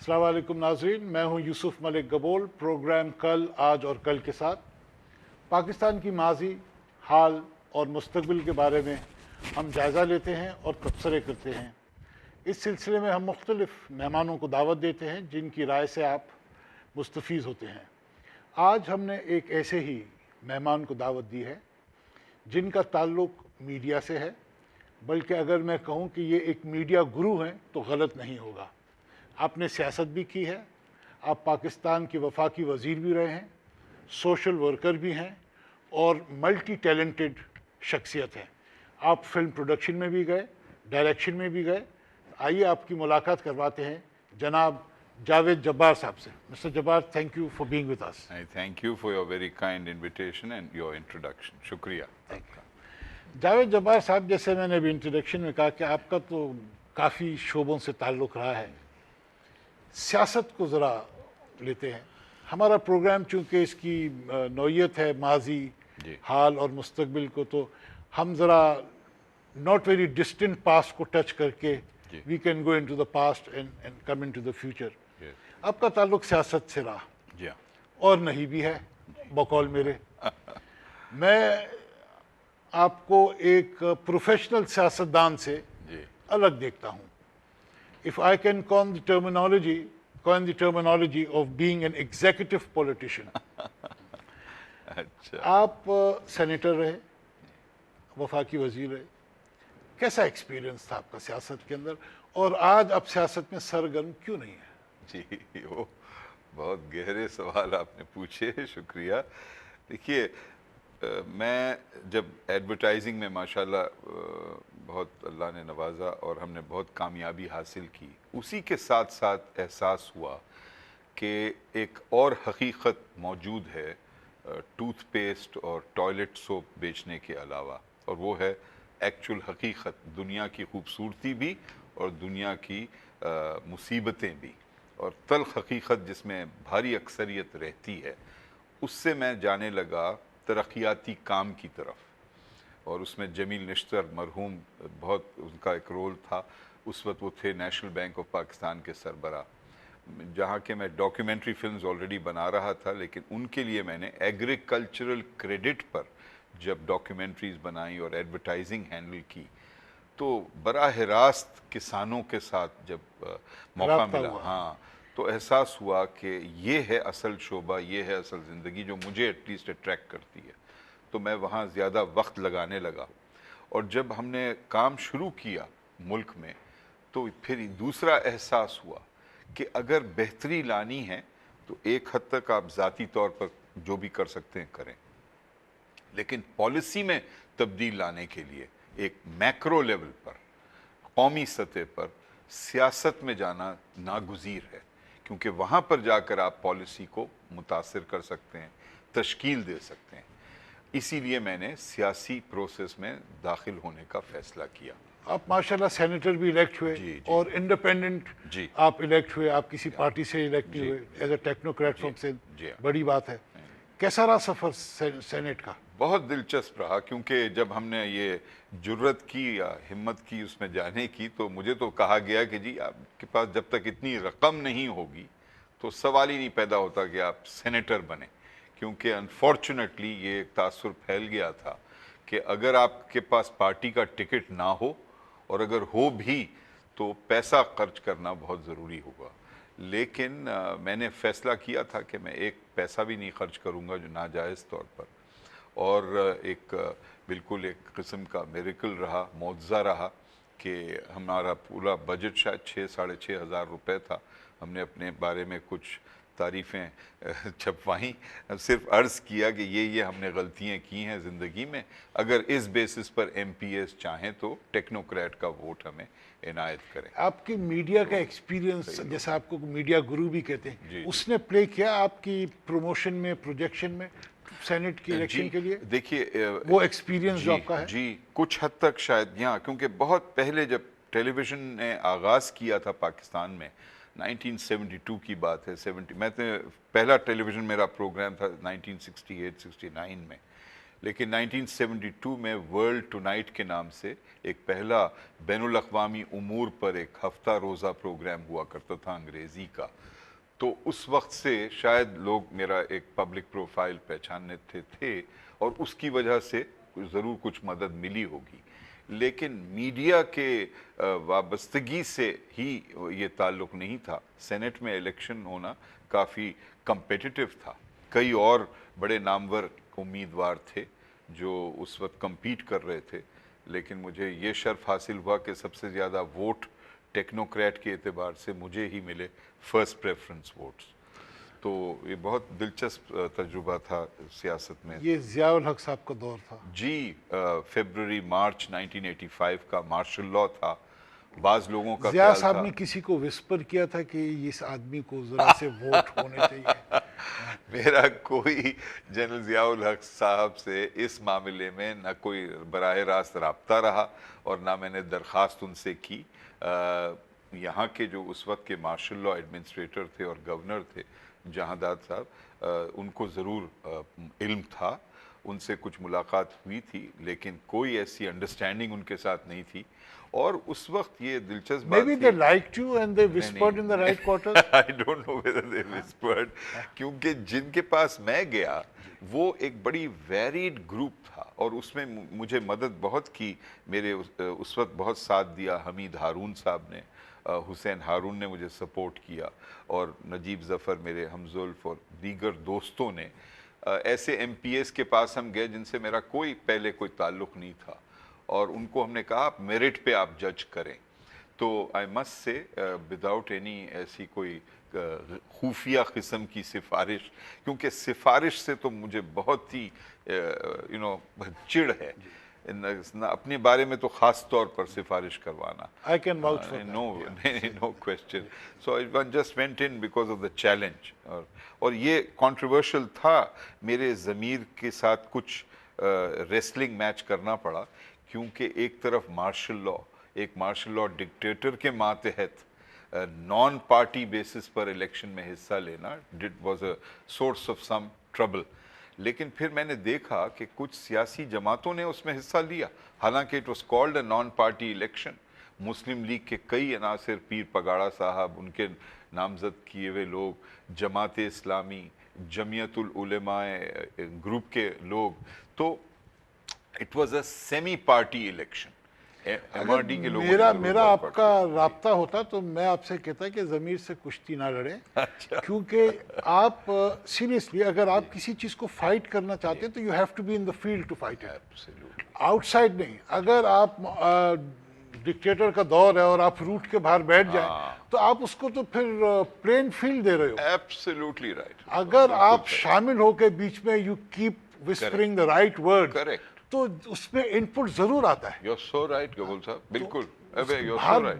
السلام علیکم ناظرین، میں ہوں یوسف ملک گبول۔ پروگرام کل، آج اور کل کے ساتھ پاکستان کی ماضی، حال اور مستقبل کے بارے میں ہم جائزہ لیتے ہیں اور تبصرے کرتے ہیں۔ اس سلسلے میں ہم مختلف مہمانوں کو دعوت دیتے ہیں جن کی رائے سے آپ مستفیض ہوتے ہیں۔ آج ہم نے ایک ایسے ہی مہمان کو دعوت دی ہے جن کا تعلق میڈیا سے ہے، بلکہ اگر میں کہوں کہ یہ ایک میڈیا گرو ہیں تو غلط نہیں ہوگا۔ آپ نے سیاست بھی کی ہے، آپ پاکستان کے وفاقی وزیر بھی رہے ہیں، سوشل ورکر بھی ہیں اور ملٹی ٹیلنٹڈ شخصیت ہیں۔ آپ فلم پروڈکشن میں بھی گئے، ڈائریکشن میں بھی گئے۔ آئیے آپ کی ملاقات کرواتے ہیں جناب جاوید جبار صاحب سے۔ Mister Jabbar, thank you for being with us. Thank you for your very kind invitation and your introduction. شکریہ۔ جاوید جبار صاحب، جیسے میں نے ابھی انٹروڈکشن میں کہا کہ آپ کا تو کافی شعبوں سے تعلق رہا ہے۔ سیاست کو ذرا لیتے ہیں۔ ہمارا پروگرام چونکہ اس کی نوعیت ہے ماضی، حال اور مستقبل کو، تو ہم ذرا ناٹ ویری ڈسٹنٹ پاسٹ کو ٹچ کر کے we can go into the past and come into the future. آپ کا تعلق سیاست سے رہا اور نہیں بھی ہے بقول میرے۔ میں آپ کو ایک پروفیشنل سیاستدان سے الگ دیکھتا ہوں۔ If I can coin the terminology of being an executive politician. آپ سینیٹر رہے، وفاقی وزیر رہے، کیسا ایکسپیرینس تھا آپ کا سیاست کے اندر، اور آج آپ سیاست میں سرگرم کیوں نہیں ہیں؟ جی، وہ بہت گہرے سوال آپ نے پوچھے، شکریہ۔ دیکھیے، میں جب ایڈورٹائزنگ میں ماشاءاللہ بہت اللہ نے نوازا اور ہم نے بہت کامیابی حاصل کی، اسی کے ساتھ ساتھ احساس ہوا کہ ایک اور حقیقت موجود ہے ٹوتھ پیسٹ اور ٹوائلٹ سوپ بیچنے کے علاوہ، اور وہ ہے ایکچول حقیقت، دنیا کی خوبصورتی بھی اور دنیا کی مصیبتیں بھی، اور تلخ حقیقت جس میں بھاری اکثریت رہتی ہے۔ اس سے میں جانے لگا ترقیاتی کام کی طرف، اور اس میں جمیل نشتر مرحوم بہت ان کا ایک رول تھا۔ اس وقت وہ تھے نیشنل بینک آف پاکستان کے سربراہ، جہاں کے میں ڈاکیومنٹری فلمز آلریڈی بنا رہا تھا، لیکن ان کے لیے میں نے ایگریکلچرل کریڈٹ پر جب ڈاکیومنٹریز بنائی اور ایڈورٹائزنگ ہینڈل کی، تو براہ راست کسانوں کے ساتھ جب موقع ملا، تو احساس ہوا کہ یہ ہے اصل شعبہ، یہ ہے اصل زندگی جو مجھے ایٹ لیسٹ اٹریکٹ کرتی ہے۔ تو میں وہاں زیادہ وقت لگانے لگا، اور جب ہم نے کام شروع کیا ملک میں، تو پھر دوسرا احساس ہوا کہ اگر بہتری لانی ہے تو ایک حد تک آپ ذاتی طور پر جو بھی کر سکتے ہیں کریں، لیکن پالیسی میں تبدیل لانے کے لیے ایک میکرو لیول پر، قومی سطح پر سیاست میں جانا ناگزیر ہے، کیونکہ وہاں پر جا کر آپ پالیسی کو متاثر کر سکتے ہیں، تشکیل دے سکتے ہیں۔ اسی لیے میں نے سیاسی پروسیس میں داخل ہونے کا فیصلہ کیا۔ آپ ماشاءاللہ سینیٹر بھی الیکٹ ہوئے اور انڈیپینڈنٹ آپ الیکٹ ہوئے، آپ کسی پارٹی سے الیکٹ ہوئے as a technocrat from Sindh, بڑی بات ہے۔ کیسا رہا سفر سینیٹ کا؟ بہت دلچسپ رہا، کیونکہ جب ہم نے یہ جرت کی یا ہمت کی اس میں جانے کی، تو مجھے تو کہا گیا کہ جی آپ کے پاس جب تک اتنی رقم نہیں ہوگی تو سوال ہی نہیں پیدا ہوتا کہ آپ سینیٹر بنیں، کیونکہ انفارچونیٹلی یہ ایک تاثر پھیل گیا تھا کہ اگر آپ کے پاس پارٹی کا ٹکٹ نہ ہو، اور اگر ہو بھی تو پیسہ خرچ کرنا بہت ضروری ہوگا۔ لیکن میں نے فیصلہ کیا تھا کہ میں ایک پیسہ بھی نہیں خرچ کروں گا جو ناجائز طور پر، اور ایک بالکل ایک قسم کا میریکل رہا، معجزہ رہا کہ ہمارا پورا بجٹ شاید 6,500 ہزار روپے تھا۔ ہم نے اپنے بارے میں کچھ تعریفیں چھپوائیں، صرف عرض کیا کہ یہ ہم نے غلطیاں کی ہیں زندگی میں، اگر اس بیسس پر ایم پی ایس چاہیں تو ٹیکنوکریٹ کا ووٹ ہمیں عنایت کریں۔ آپ کی میڈیا کا ایکسپیرینس، جیسا آپ کو میڈیا گرو بھی کہتے ہیں، اس نے پلے کیا آپ کی پروموشن میں، پروجیکشن میں سینیٹ کی الیکشن کے لیے؟ دیکھیے وہ ایکسپیرینس جو آپ کا ہے۔ جی، کچھ حد تک شاید یہاں، کیونکہ بہت پہلے جب ٹیلی ویژن نے آغاز کیا تھا پاکستان میں، 1972 کی بات ہے، میں پہلا ٹیلی ویژن میرا پروگرام تھا 1968-69 میں، لیکن 1972 میں ورلڈ ٹونائٹ کے نام سے ایک پہلا بین الاقوامی امور پر ایک ہفتہ روزہ پروگرام ہوا کرتا تھا انگریزی کا. تو اس وقت سے شاید لوگ میرا ایک پبلک پروفائل پہچاننے تھے اور اس کی وجہ سے ضرور کچھ مدد ملی ہوگی. لیکن میڈیا کے وابستگی سے ہی یہ تعلق نہیں تھا. سینٹ میں الیکشن ہونا کافی کمپیٹیٹو تھا. کئی اور بڑے نامور امیدوار تھے جو اس وقت کمپیٹ کر رہے تھے، لیکن مجھے یہ شرف حاصل ہوا کہ سب سے زیادہ ووٹ ٹیکنوکریٹ کے اعتبار سے مجھے ہی ملے، فرسٹ پریفرنس ووٹس. تو یہ بہت دلچسپ تجربہ تھا سیاست میں. یہ ضیاء الحق صاحب کا دور تھا. جی، فیبروری مارچ 1985 کا مارشل لاء تھا. بعض لوگوں کا ضیاء خیال صاحب تھا نے کسی کو وسپر کیا تھا کہ اس آدمی کو ذرا سے ووٹ ہونے چاہیے. میرا کوئی جنرل ضیاء الحق صاحب سے اس معاملے میں نہ کوئی براہ راست رابطہ رہا اور نہ میں نے درخواست ان سے کی. یہاں کے جو اس وقت کے مارشل لاء ایڈمنسٹریٹر تھے اور گورنر تھے جہانداد صاحب، ان کو ضرور علم تھا، ان سے کچھ ملاقات ہوئی تھی، لیکن کوئی ایسی انڈرسٹینڈنگ ان کے ساتھ نہیں تھی. اور اس وقت یہ دلچسپ بات Maybe they liked you and they whispered in the right quarters. I don't know whether they whispered. کیونکہ جن کے پاس میں گیا وہ ایک بڑی ویریڈ گروپ تھا اور اس میں مجھے مدد بہت کی. میرے اس وقت بہت ساتھ دیا حمید ہارون صاحب نے، حسین ہارون نے مجھے سپورٹ کیا، اور نجیب ظفر میرے ہمزولف اور دیگر دوستوں نے. ایسے ایم پی ایس کے پاس ہم گئے جن سے میرا پہلے کوئی تعلق نہیں تھا، اور ان کو ہم نے کہا آپ میرٹ پہ آپ جج کریں. تو آئی مسٹ سے وداؤٹ اینی ایسی کوئی خفیہ قسم کی سفارش، کیونکہ سفارش سے تو مجھے بہت ہی چڑ ہے، اپنے بارے میں تو خاص طور پر سفارش کروانا. I can vouch for that. No question. So I just went in because of the challenge. اور یہ controversial تھا. میرے ضمیر کے ساتھ کچھ ریسلنگ میچ کرنا پڑا، کیونکہ ایک طرف مارشل لاء ڈکٹیٹر کے ماتحت نان پارٹی بیسس پر الیکشن میں حصہ لینا was a source of some trouble. لیکن پھر میں نے دیکھا کہ کچھ سیاسی جماعتوں نے اس میں حصہ لیا، حالانکہ it was called a non party election. Muslim league کے کئی عناصر، پیر پگاڑا صاحب، ان کے نامزد کیے ہوئے لوگ، جماعت اسلامی، جمعیت العلماء گروپ کے لوگ. تو it was a semi party election. میرا آپ کا رابطہ ہوتا تو میں آپ سے کہتا کہ ضمیر سے کشتی نہ لڑیں، کیونکہ آپ سیریسلی اگر آپ کسی چیز کو فائٹ کرنا چاہتے ہیں تو you have to be in the field to fight it, outside نہیں. اگر آپ ڈکٹیٹر کا دور ہے اور آپ روٹ کے باہر بیٹھ جائیں تو آپ اس کو تو پھر پلین فیلڈ دے رہے ہو. Absolutely right. اگر آپ شامل ہو کے بیچ میں you keep whispering the right word تو اس میں ان پٹ ضرور آتا ہے. یو سو رائٹ گبل صاحب، بالکل.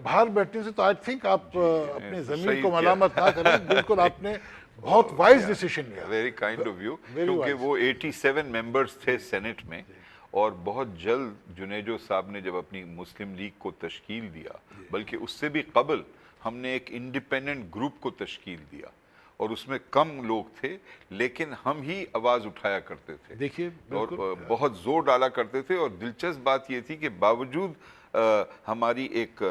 باہر بیٹھنے سے تو آئی تھنک آپ اپنے ضمیر کو ملامت نہ کریں، بالکل آپ نے بہت وائز ڈیسیشن لیا. Very kind of you. کیونکہ وہ 87 ممبرز تھے سینٹ میں، اور بہت جلد جنیجو صاحب نے جب اپنی مسلم لیگ کو تشکیل دیا، بلکہ اس سے بھی قبل ہم نے ایک انڈیپینڈنٹ گروپ کو تشکیل دیا، اور اس میں کم لوگ تھے لیکن ہم ہی آواز اٹھایا کرتے تھے. دیکھیے اور بہت زور ڈالا کرتے تھے. اور دلچسپ بات یہ تھی کہ باوجود ہماری ایک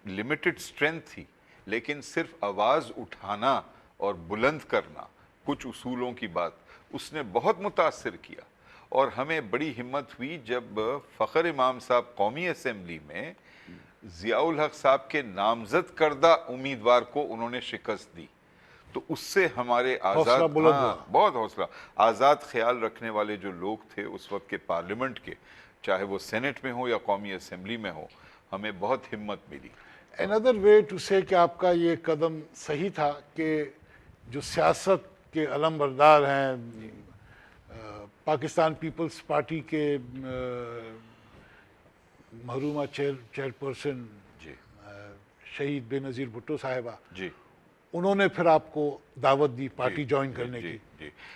لمیٹڈ اسٹرینتھ تھی، لیکن صرف آواز اٹھانا اور بلند کرنا کچھ اصولوں کی بات اس نے بہت متاثر کیا. اور ہمیں بڑی ہمت ہوئی جب فخر امام صاحب قومی اسمبلی میں ضیاء الحق صاحب کے نامزد کردہ امیدوار کو انہوں نے شکست دی. تو اس سے ہمارے بہت حوصلہ، آزاد خیال رکھنے والے جو لوگ تھے اس وقت کے پارلیمنٹ کے، چاہے وہ سینٹ میں ہو یا قومی اسمبلی میں ہو، ہمیں بہت ہمت ملی. another way to say کہ آپ کا یہ قدم صحیح تھا کہ جو سیاست کے علم بردار ہیں، پاکستان پیپلز پارٹی کے محرومہ چیئرپرسن شہید بے نظیر بھٹو صاحبہ، جی، انہوں نے پھر آپ کو دعوت دی پارٹی جوائن کرنے کی.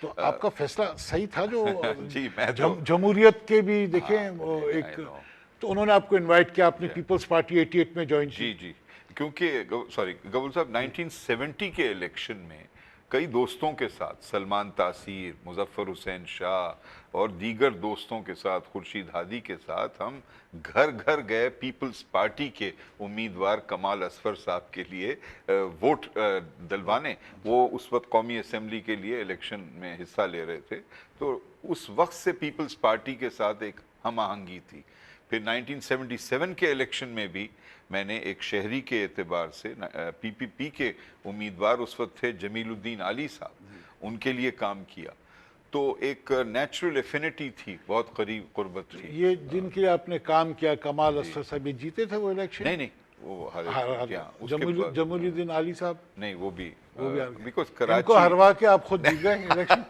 تو آپ کا فیصلہ صحیح تھا. جو جمہوریت کے بھی دیکھیں ایک، تو انہوں نے آپ کو انوائٹ کیا، اپنی پیپلز پارٹی 88 میں جوائن کی. جی، کیونکہ سوری گبل صاحب 1970 کے الیکشن میں کئی دوستوں کے ساتھ، سلمان تاثیر، مظفر حسین شاہ اور دیگر دوستوں کے ساتھ، خورشید ہادی کے ساتھ ہم گھر گھر گئے پیپلز پارٹی کے امیدوار کمال اصفر صاحب کے لیے ووٹ دلوانے. وہ اس وقت قومی اسمبلی کے لیے الیکشن میں حصہ لے رہے تھے. تو اس وقت سے پیپلز پارٹی کے ساتھ ایک ہم آہنگی تھی. پھر 1977 کے الیکشن میں بھی میں نے ایک شہری کے اعتبار سے پی پی پی کے امیدوار اس وقت تھے جمیل الدین علی صاحب، ان کے لیے کام کیا. تو ایک نیچرل ایفینٹی تھی، بہت قریب قربت تھی. یہ جن کے آپ نے کام کیا کمال اصفر صاحب یہ جیتے تھے وہ الیکشن؟ نہیں وہ جمیل الدین علی صاحب نہیں، وہ بھی بیکاز ان کو کراچی ہروا کے آپ خود جیت گئے الیکشن.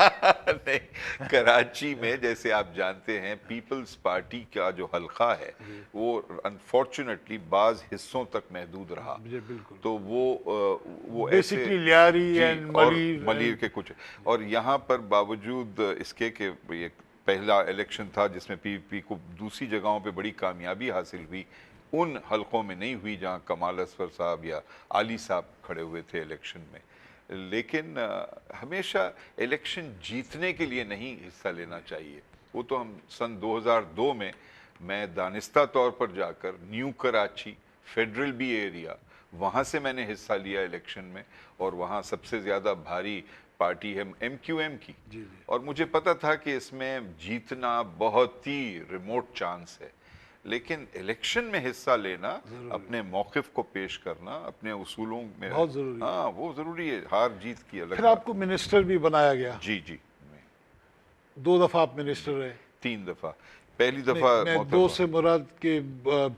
نہیں، کراچی میں جیسے آپ جانتے ہیں پیپلز پارٹی کا جو حلقہ ہے وہ انفارچونیٹلی بعض حصوں تک محدود رہا. بالکل. تو وہ ایسے بیسکلی لیاری جی، اینڈ اور ملیر ملیر کے کچھ، اور یہاں پر باوجود اس کے کہ یہ پہلا الیکشن تھا جس میں پی پی کو دوسری جگہوں پہ بڑی کامیابی حاصل ہوئی، ان حلقوں میں نہیں ہوئی جہاں کمال اصفر صاحب یا علی صاحب کھڑے ہوئے تھے الیکشن میں. لیکن ہمیشہ الیکشن جیتنے کے لیے نہیں حصہ لینا چاہیے. وہ تو ہم سن 2002 میں دانستہ طور پر جا کر new Karachi federal be area, وہاں سے میں نے حصہ لیا الیکشن میں، اور وہاں سب سے زیادہ بھاری پارٹی ہے ایم کیو ایم کی، اور مجھے پتا تھا کہ اس میں جیتنا بہت ہی ریموٹ چانس ہے. لیکن الیکشن میں حصہ لینا، اپنے موقف کو پیش کرنا، اپنے اصولوں میں بہت ضروری ہے. ہاں وہ ضروری ہے. ہار جیت کی الگ پھر آپ کو منسٹر بھی بنایا گیا. جی 2 دفعہ آپ منسٹر رہے. 3 دفعہ. پہلی دفعہ میں 2 سے مراد کے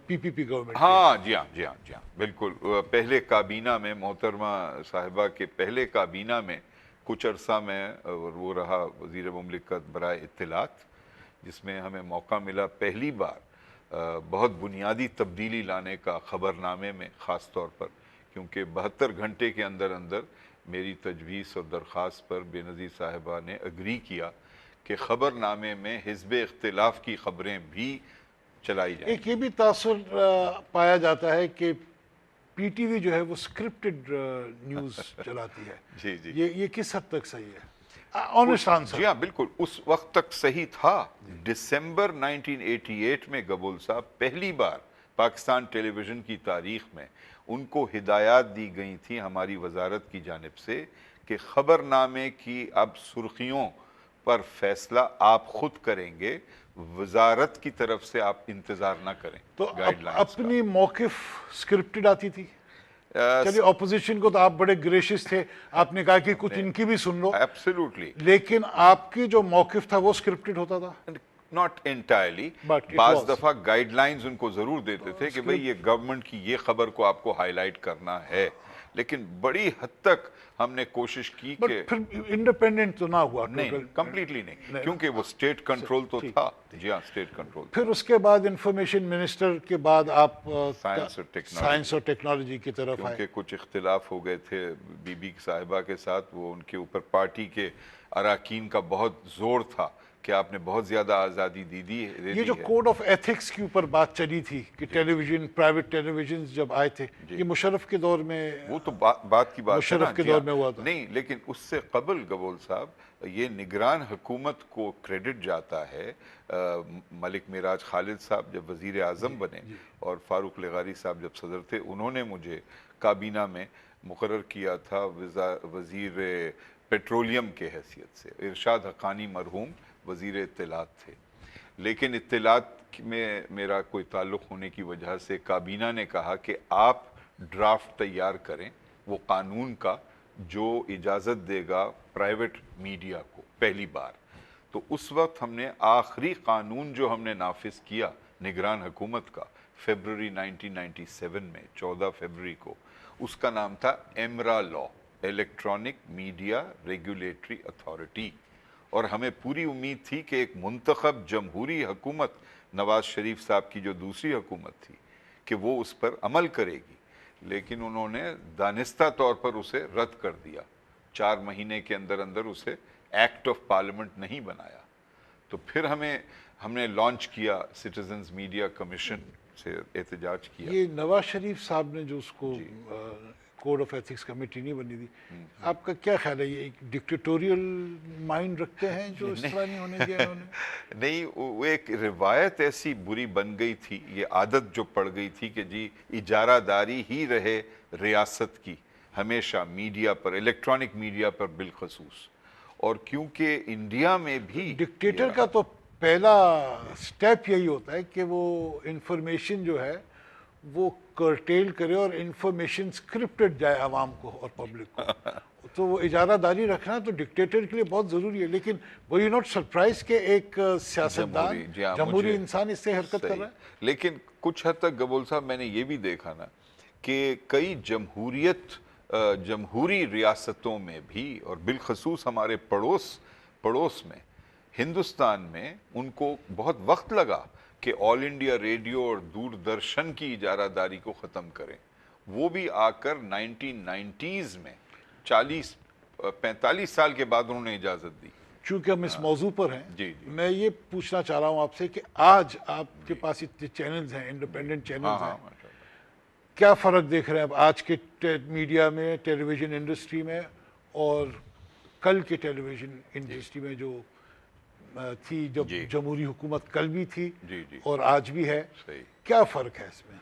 پی پی پی گورنمنٹ. ہاں جی ہاں بالکل. پہلے کابینہ میں محترمہ صاحبہ کے پہلے کابینہ میں کچھ عرصہ میں وہ رہا وزیر مملکت برائے اطلاعات، جس میں ہمیں موقع ملا پہلی بار بہت بنیادی تبدیلی لانے کا خبر نامے میں، خاص طور پر کیونکہ 72 گھنٹے کے اندر میری تجویز اور درخواست پر بے نظیر صاحبہ نے اگری کیا کہ خبر نامے میں حزب اختلاف کی خبریں بھی چلائی جائیں. ایک یہ بھی تاثر پایا جاتا ہے کہ پی ٹی وی جو ہے وہ سکرپٹڈ نیوز چلاتی ہے. جی یہ کس حد تک صحیح ہے؟ Honest answer. جی ہاں بالکل، اس وقت تک صحیح تھا. دسمبر 1988 میں گبول صاحب پہلی بار پاکستان ٹیلی ویژن کی تاریخ میں ان کو ہدایات دی گئی تھی ہماری وزارت کی جانب سے کہ خبر نامے کی اب سرخیوں پر فیصلہ آپ خود کریں گے، وزارت کی طرف سے آپ انتظار نہ کریں. تو گائیڈ لائنز اپنی موقف سکرپٹڈ آتی تھی؟ چلیے اپوزیشن کو تو آپ بڑے گریشس تھے، آپ نے کہا کہ کچھ ان کی بھی سن لو. ایبسلیوٹلی. لیکن آپ کی جو موقف تھا وہ سکرپٹڈ ہوتا تھا؟ Not entirely. But it بعض was. دفعہ گائیڈ لائنز ان کو ضرور دیتے تھے کہ بھئی یہ گورنمنٹ کی یہ خبر کو آپ کو ہائی لائٹ کرنا ہے، لیکن بڑی حد تک ہم نے کوشش کی کہ پھر انڈیپینڈنٹ تو نہ ہوا. نہیں، کمپلیٹلی نہیں، کیونکہ وہ اسٹیٹ کنٹرول تو تھا. جی ہاں، اسٹیٹ کنٹرول. پھر اس کے بعد انفارمیشن منسٹر کے بعد آپ سائنس اور ٹیکنالوجی کی طرف آئے. کیونکہ کچھ اختلاف ہو گئے تھے بی بی صاحبہ کے ساتھ، وہ ان کے اوپر پارٹی کے اراکین کا بہت زور تھا کہ آپ نے بہت زیادہ آزادی دے دی ہے. یہ جو کوڈ آف ایتھکس کے اوپر بات چلی تھی کہ ٹیلی ویژن، پرائیویٹ ٹیلی ویژن جب آئے تھے، یہ مشرف کے دور میں، وہ تو بات کی بات ہے نا. مشرف کے دور میں ہوا تھا. نہیں، لیکن اس سے قبل گبول صاحب یہ نگران حکومت کو کریڈٹ جاتا ہے. ملک معراج خالد صاحب جب وزیر اعظم بنے اور فاروق لغاری صاحب جب صدر تھے، انہوں نے مجھے کابینہ میں مقرر کیا تھا وزیر پیٹرولیم کے حیثیت سے. ارشاد حقانی مرحوم وزیر اطلاعات تھے، لیکن اطلاعات میں میرا کوئی تعلق ہونے کی وجہ سے کابینہ نے کہا کہ آپ ڈرافٹ تیار کریں وہ قانون کا جو اجازت دے گا پرائیویٹ میڈیا کو پہلی بار. تو اس وقت ہم نے آخری قانون جو ہم نے نافذ کیا نگران حکومت کا فیبروری 1997 میں 14 فیبروری کو، اس کا نام تھا ایمرا لا، الیکٹرانک میڈیا ریگولیٹری اتھارٹی. اور ہمیں پوری امید تھی کہ ایک منتخب جمہوری حکومت، نواز شریف صاحب کی جو دوسری حکومت تھی، کہ وہ اس پر عمل کرے گی. لیکن انہوں نے دانستہ طور پر اسے رد کر دیا. 4 مہینے کے اندر اسے ایکٹ آف پارلیمنٹ نہیں بنایا. تو پھر ہم نے لانچ کیا سٹیزنز میڈیا کمیشن سے احتجاج کیا. یہ نواز شریف صاحب نے جو اس کو کوڈ آف ایتھکس کمیٹی نہیں بنی تھی. آپ کا کیا خیال ہے, یہ ایک ڈکٹیٹوریل مائنڈ رکھتے ہیں جو اس طرح نہیں ہونے دیا انہوں نے؟ نہیں, وہ ایک روایت ایسی بری بن گئی تھی, یہ عادت جو پڑ گئی تھی کہ جی اجارہ داری ہی رہے ریاست کی ہمیشہ میڈیا پر, الیکٹرانک میڈیا پر بالخصوص. اور کیونکہ انڈیا میں بھی ڈکٹیٹر کا تو پہلا سٹیپ یہی ہوتا ہے کہ وہ انفارمیشن جو ہے وہ کرٹیل کرے اور انفارمیشن اسکرپٹڈ جائے عوام کو اور پبلک کو. تو وہ اجارہ داری رکھنا تو ڈکٹیٹر کے لیے بہت ضروری ہے. لیکن وہ یو ناٹ سرپرائز کہ ایک سیاستدان جمہوری انسان اس سے حرکت کر رہا ہے. لیکن کچھ حد تک گبول صاحب میں نے یہ بھی دیکھا نا کہ کئی جمہوری ریاستوں میں بھی, اور بالخصوص ہمارے پڑوس میں ہندوستان میں, ان کو بہت وقت لگا کہ آل انڈیا ریڈیو اور دوردرشن کی اجارہ داری کو ختم کریں. وہ بھی آ کر 1990s میں 45 سال کے بعد انہوں نے اجازت دی. چونکہ ہم اس موضوع پر ہیں, جی میں یہ پوچھنا چاہ رہا ہوں آپ سے کہ آج آپ کے پاس اتنے چینلز ہیں, انڈیپینڈنٹ چینلز ہیں, کیا فرق دیکھ رہے ہیں اب آج کے میڈیا میں, ٹیلی ویژن انڈسٹری میں, اور کل کے ٹیلی ویژن انڈسٹری میں جو تھی جب جمہوری حکومت کل بھی تھی اور آج بھی ہے؟ کیا فرق ہے اس میں؟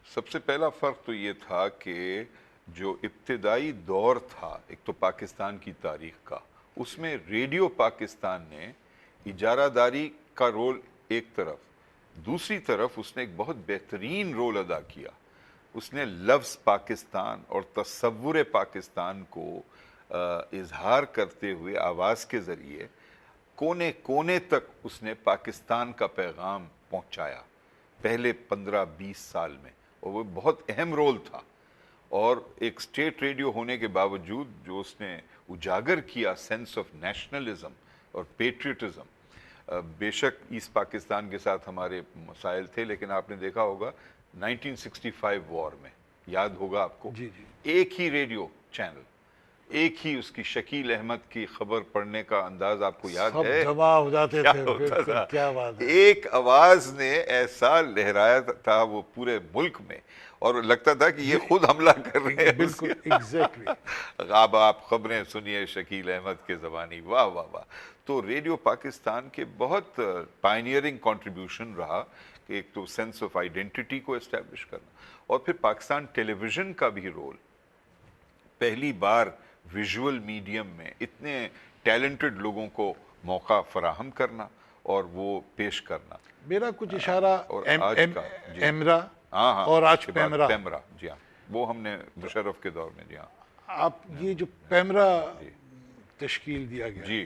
سب سے پہلا فرق تو یہ تھا کہ جو ابتدائی دور تھا ایک تو پاکستان کی تاریخ کا, اس میں ریڈیو پاکستان نے اجارہ داری کا رول ایک طرف, دوسری طرف اس نے ایک بہت بہترین رول ادا کیا. اس نے لفظ پاکستان اور تصور پاکستان کو اظہار کرتے ہوئے آواز کے ذریعے کونے کونے تک اس نے پاکستان کا پیغام پہنچایا پہلے 15-20 سال میں, اور وہ بہت اہم رول تھا. اور ایک سٹیٹ ریڈیو ہونے کے باوجود جو اس نے اجاگر کیا سینس آف نیشنلزم اور پیٹریٹزم, بے شک ایسٹ پاکستان کے ساتھ ہمارے مسائل تھے, لیکن آپ نے دیکھا ہوگا 1965 وار میں, یاد ہوگا آپ کو, ایک ہی ریڈیو چینل, ایک ہی اس کی شکیل احمد کی خبر پڑھنے کا انداز آپ کو یاد ہے؟ سب جمع ہو جاتے تھے, کیا بات ہے. ایک آواز نے ایسا لہرایا تھا وہ پورے ملک میں, اور لگتا تھا کہ یہ خود حملہ کر رہے ہیں. بالکل ایگزیکٹلی. اب آپ خبریں سنیے شکیل احمد کے زبانی, واہ واہ واہ. تو ریڈیو پاکستان کے بہت پائنیئرنگ کنٹریبیوشن رہا کہ ایک تو سینس آف آئیڈینٹی کو اسٹیبلش کرنا, اور پھر پاکستان ٹیلی ویژن کا بھی رول, پہلی بار ویژول میڈیم میں اتنے ٹیلنٹڈ لوگوں کو موقع فراہم کرنا اور وہ پیش کرنا. میرا کچھ اشارہ ایمرا اور آج پیمرا, جی ہاں, وہ ہم نے مشرف کے دور میں, جی ہاں. آپ یہ جو پیمرا تشکیل دیا گیا,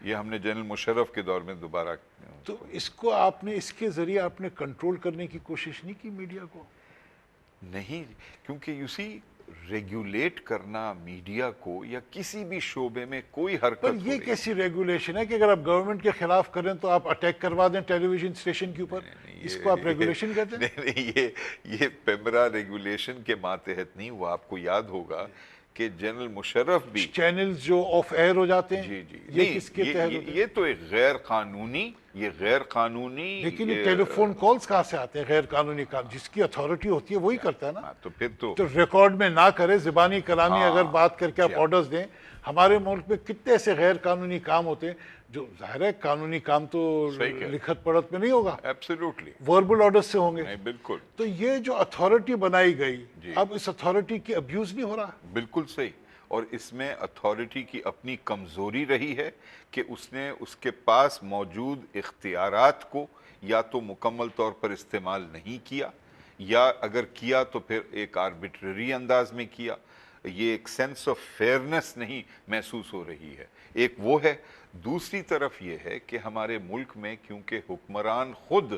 یہ ہم نے جنرل مشرف کے دور میں دوبارہ, تو اس کو آپ نے, اس کے ذریعے آپ نے کنٹرول کرنے کی کوشش نہیں کی میڈیا کو؟ نہیں, کیونکہ یو سی ریگولیٹ کرنا میڈیا کو یا کسی بھی شعبے میں کوئی حرکت, پر یہ کیسی ریگولیشن ہے کہ اگر آپ گورنمنٹ کے خلاف کریں تو آپ اٹیک کروا دیں ٹیلی ویژن اسٹیشن کے اوپر, اس کو آپ ریگولیشن کہتے ہیں؟ نہیں, یہ پیمرا ریگولیشن کے ماتحت نہیں ہوا. آپ کو یاد ہوگا کہ جنرل مشرف بھی چینلز جو آف ایئر ہو جاتے ہیں, یہ کس کے تحت ہوتے ہیں؟ یہ تو ایک غیر قانونی, لیکن یہ ٹیلی فون کالز کہاں سے آتے ہیں غیر قانونی کام؟ جس کی اتھارٹی ہوتی ہے وہی کرتا ہے نا. تو پھر تو ریکارڈ میں نہ کرے, زبانی کلامی اگر بات کر کے آپ آرڈرز دیں. ہمارے ملک میں کتنے ایسے غیر قانونی کام ہوتے ہیں جو ظاہر ہے قانونی کام تو لکھت پڑھت میں نہیں ہوگا, ایبسلیوٹلی وربل آرڈرز سے ہوں گے. بالکل. تو یہ جو اتھارٹی بنائی گئی, اب اس اتھارٹی کی ابیوز نہیں ہو رہا؟ بالکل صحیح. اور اس میں اتھارٹی کی اپنی کمزوری رہی ہے کہ اس نے اس کے پاس موجود اختیارات کو یا تو مکمل طور پر استعمال نہیں کیا, یا اگر کیا تو پھر ایک آربیٹرری انداز میں کیا. یہ ایک سینس آف فیئرنس نہیں محسوس ہو رہی ہے. ایک وہ ہے. دوسری طرف یہ ہے کہ ہمارے ملک میں کیونکہ حکمران خود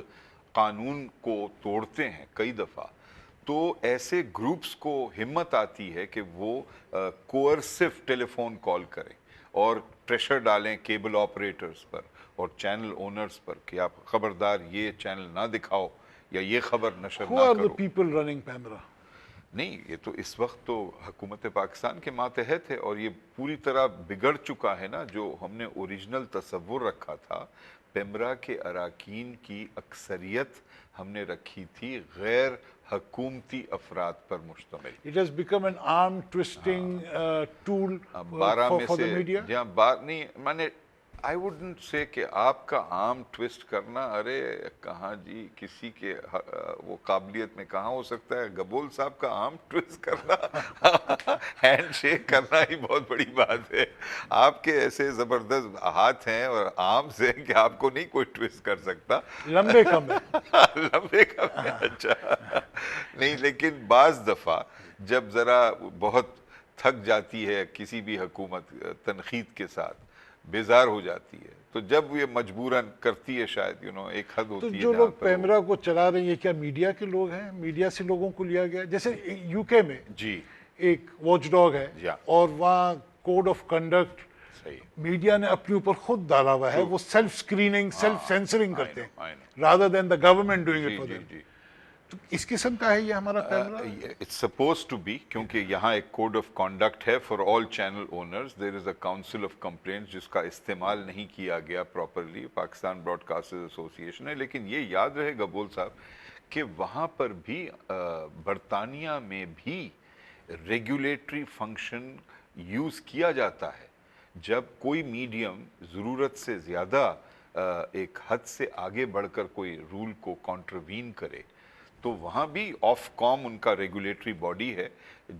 قانون کو توڑتے ہیں کئی دفعہ, تو ایسے گروپس کو ہمت آتی ہے کہ وہ کوئرسو ٹیلی فون کال کریں اور پریشر ڈالیں کیبل آپریٹرز پر اور چینل اونرز پر کہ آپ خبردار یہ چینل نہ دکھاؤ یا یہ خبر نشر نہ کرو. Who are the people running PEMRA? نہیں, یہ تو اس وقت تو حکومت پاکستان کے ماتحت ہے, اور یہ پوری طرح بگڑ چکا ہے نا. جو ہم نے اوریجنل تصور رکھا تھا, پیمرا کے اراکین کی اکثریت ہم نے رکھی تھی غیر حکومتی افراد پر مشتمل. It has become an arm twisting tool 12 میں for the سے media. جہاں بات نہیں میں نے آئی ووڈنٹ سے کہ آپ کا آرم ٹوسٹ کرنا ارے کہاں جی کسی کے وہ قابلیت میں کہاں ہو سکتا ہے. گبول صاحب کا آرم ٹوسٹ کرنا ہینڈ شیک کرنا ہی بہت بڑی بات ہے. آپ کے ایسے زبردست ہاتھ ہیں اور آرمز ہیں کہ آپ کو نہیں کوئی ٹوسٹ کر سکتا. لمبے کم ہے. لمبے کم ہے. اچھا نہیں لیکن بعض دفعہ جب ذرا بہت تھک جاتی ہے کسی بھی حکومت تنقید کے ساتھ بیزار ہو جاتی ہے تو جب یہ مجبوراً کرتی ہے شاید ایک حد تو ہوتی ہے جو جہاں لوگ پر وہ- پیمرا کو چلا رہے ہیں یہ کیا میڈیا کے لوگ ہیں؟ میڈیا سے لوگوں کو لیا گیا جیسے یو کے میں جی ایک واچ ڈاگ ہے یا اور وہاں کوڈ آف کنڈکٹ صحیح میڈیا نے اپنے اوپر خود ڈالا ہوا ہے. وہ سیلف اسکریننگ سیلف سینسرنگ کرتے ہیں rather than the government doing it for جی دیم. جی تو اس قسم کا ہے یہ ہمارا PEMRA. It's suppose to be کیونکہ یہاں ایک کوڈ آف کانڈکٹ ہے for all channel owners. There is a council of complaints جس کا استعمال نہیں کیا گیا properly. Pakistan broadcasters association ہے. لیکن یہ یاد رہے گبول صاحب کہ وہاں پر بھی برطانیہ میں بھی ریگولیٹری فنکشن یوز کیا جاتا ہے. جب کوئی میڈیم ضرورت سے زیادہ ایک حد سے آگے بڑھ کر کوئی رول کو کانٹروین کرے تو وہاں بھی آف کام ان کا ریگولیٹری باڈی ہے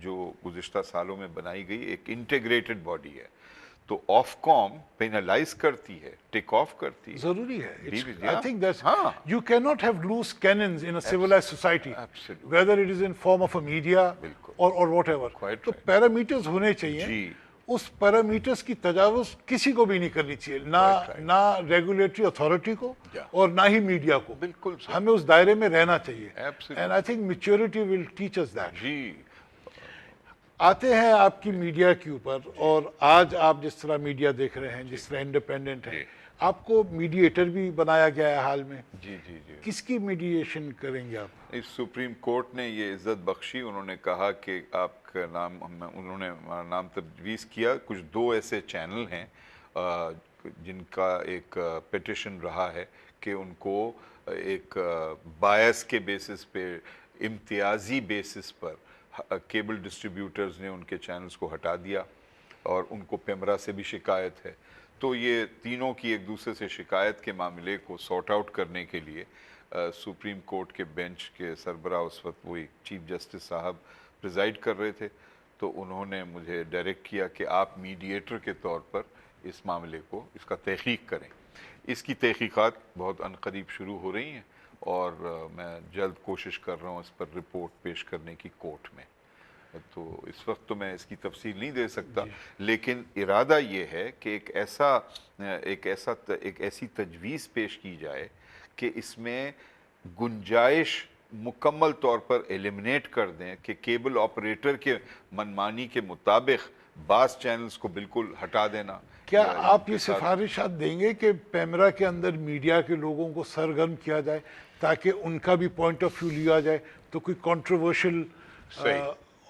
جو گزشتہ سالوں میں بنائی گئی ایک انٹیگریٹڈ باڈی ہے. تو آف کام پینلائز کرتی ہے ٹیک آف کرتی ہے. ضروری ہے. جی، جی، I think that's ہاں. you cannot have loose cannons in a civilized society, Absolutely. whether it is in form of a media بالکل. or whatever. Quite تو right. پیرامیٹرز ہونے چاہیے. جی اس پیرامیٹرز کی تجاوز کسی کو بھی نہیں کرنی چاہیے نہ ریگولیٹری اتھارٹی کو اور نہ ہی میڈیا کو. بالکل ہمیں اس دائرے میں رہنا چاہیے. Absolutely. And I think maturity will teach us that. جی آتے ہیں آپ کی میڈیا کے اوپر اور آج آپ جس طرح میڈیا دیکھ رہے ہیں جس طرح انڈیپینڈنٹ ہے آپ کو میڈییٹر بھی بنایا گیا ہے حال میں. جی جی جی کس کی میڈیشن کریں گے آپ؟ اس سپریم کورٹ نے یہ عزت بخشی. انہوں نے کہا کہ آپ کا نام انہوں نے ہمارا نام تجویز کیا. کچھ 2 ایسے چینل ہیں جن کا ایک پیٹیشن رہا ہے کہ ان کو ایک بایس کے بیسس پہ امتیازی بیسس پر کیبل ڈسٹریبیوٹرز نے ان کے چینلز کو ہٹا دیا اور ان کو پیمرا سے بھی شکایت ہے. تو یہ تینوں کی ایک دوسرے سے شکایت کے معاملے کو سارٹ آؤٹ کرنے کے لیے سپریم کورٹ کے بینچ کے سربراہ اس وقت وہی چیف جسٹس صاحب پریزائڈ کر رہے تھے. تو انہوں نے مجھے ڈائریکٹ کیا کہ آپ میڈییٹر کے طور پر اس معاملے کو اس کا تحقیق کریں. اس کی تحقیقات بہت عنقریب شروع ہو رہی ہیں اور میں جلد کوشش کر رہا ہوں اس پر رپورٹ پیش کرنے کی کورٹ میں. تو اس وقت تو میں اس کی تفصیل نہیں دے سکتا لیکن ارادہ یہ ہے کہ ایک ایسی تجویز پیش کی جائے کہ اس میں گنجائش مکمل طور پر ایلیمنیٹ کر دیں کہ کیبل آپریٹر کے منمانی کے مطابق بعض چینلز کو بالکل ہٹا دینا. کیا آپ یہ سفارشات دیں گے کہ پیمرا کے اندر میڈیا کے لوگوں کو سرگرم کیا جائے تاکہ ان کا بھی پوائنٹ آف ویو لیا جائے تو کوئی کنٹروورشل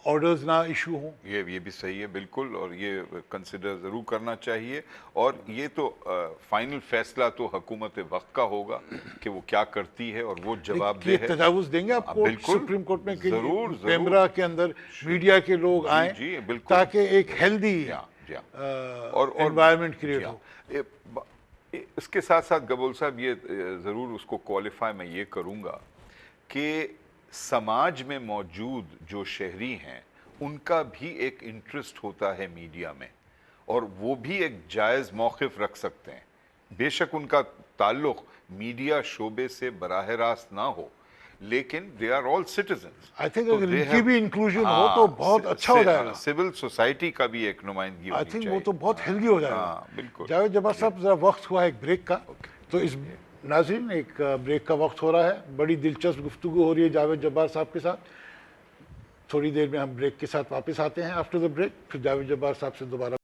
آرڈرز نہ ایشو ہوں؟ یہ بھی صحیح ہے بالکل اور یہ کنسیڈر ضرور کرنا چاہیے. اور یہ تو فائنل فیصلہ تو حکومت وقت کا ہوگا کہ وہ کیا کرتی ہے اور وہ جواب دہ ہے. تجاوز دیں گے آپ بالکل سپریم کورٹ میں کہ ضرور پیمرا کے اندر میڈیا کے لوگ آئیں جی بالکل تاکہ ایک ہیلدی اور انوائرمنٹ کریٹ ہو. اس کے ساتھ ساتھ گبول صاحب یہ ضرور اس کو کوالیفائی میں یہ کروں گا کہ سماج میں موجود جو شہری ہیں ان کا بھی ایک انٹرسٹ ہوتا ہے میڈیا میں اور وہ بھی ایک جائز موقف رکھ سکتے ہیں. بے شک ان کا تعلق میڈیا شعبے سے براہ راست نہ ہو لیکن they are all citizens. I think اگر ان کی بھی انکلوژن ہو تو بہت اچھا ہو جائے گا. سول سوسائٹی کا بھی ایک نمائندگی آئی ہونی تھنک چاہیے. وہ تو بہت ہیلدی ہو جائے گا. بالکل. جاوید جبار صاحب ذرا وقت ہوا ایک بریک کا تو اس ناظرین ایک بریک کا وقت ہو رہا ہے. بڑی دلچسپ گفتگو ہو رہی ہے جاوید جبار صاحب کے ساتھ. تھوڑی دیر میں ہم بریک کے ساتھ واپس آتے ہیں. آفٹر دا بریک پھر جاوید جبار صاحب سے دوبارہ